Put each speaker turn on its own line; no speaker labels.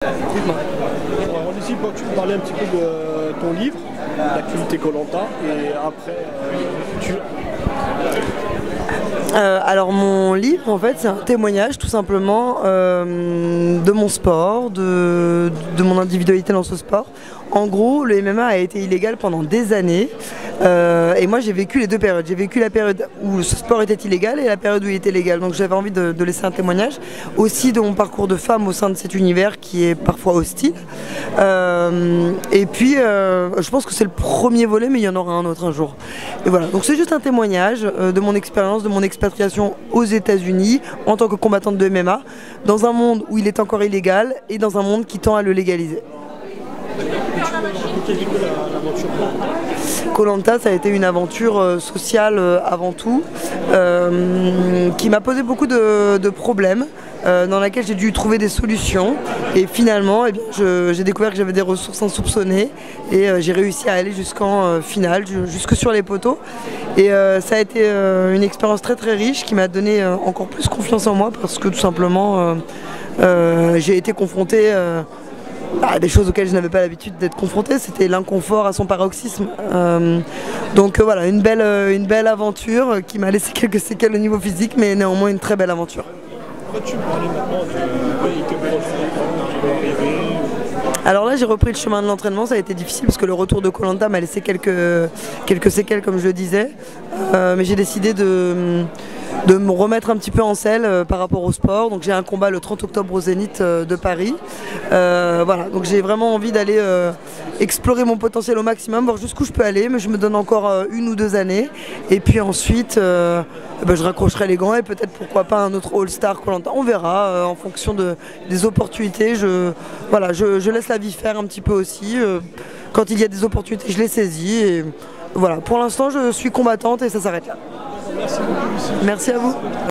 Alors, on ici pour que tu me parlais un petit peu de ton livre, l'actualité Koh Lanta, et après,
Alors mon livre en fait c'est un témoignage tout simplement de mon sport, de mon individualité dans ce sport. En gros le MMA a été illégal pendant des années et moi j'ai vécu les deux périodes. J'ai vécu la période où ce sport était illégal et la période où il était légal. Donc j'avais envie de laisser un témoignage aussi de mon parcours de femme au sein de cet univers qui est parfois hostile. Et puis je pense que c'est le premier volet mais il y en aura un autre un jour. Et voilà, donc c'est juste un témoignage de mon expérience, de mon expatriation aux États-Unis en tant que combattante de MMA, dans un monde où il est encore illégal et dans un monde qui tend à le légaliser. Koh Lanta, ça a été une aventure sociale avant tout, qui m'a posé beaucoup de problèmes, dans laquelle j'ai dû trouver des solutions. Et finalement, eh bien, j'ai découvert que j'avais des ressources insoupçonnées et j'ai réussi à aller jusqu'en finale, jusque sur les poteaux. Et ça a été une expérience très très riche qui m'a donné encore plus confiance en moi parce que tout simplement j'ai été confrontée à des choses auxquelles je n'avais pas l'habitude d'être confrontée. C'était l'inconfort à son paroxysme. Donc voilà, une belle aventure qui m'a laissé quelques séquelles au niveau physique mais néanmoins une très belle aventure.
Peux-tu me parler maintenant du véhicule qui va arriver?
Alors là j'ai repris le chemin de l'entraînement, ça a été difficile parce que le retour de Koh Lanta m'a laissé quelques séquelles comme je le disais, mais j'ai décidé de me remettre un petit peu en selle par rapport au sport. Donc j'ai un combat le 30 octobre au Zénith de Paris. Voilà, donc j'ai vraiment envie d'aller explorer mon potentiel au maximum, voir jusqu'où je peux aller, mais je me donne encore 1 ou 2 années. Et puis ensuite, je raccrocherai les gants et peut-être pourquoi pas un autre All-Star Koh Lanta. On verra en fonction des opportunités. Voilà, je laisse la vie faire un petit peu aussi. Quand il y a des opportunités, je les saisis. Et voilà, pour l'instant, je suis combattante et ça s'arrête là.
Merci beaucoup, Lucie.
Merci à vous.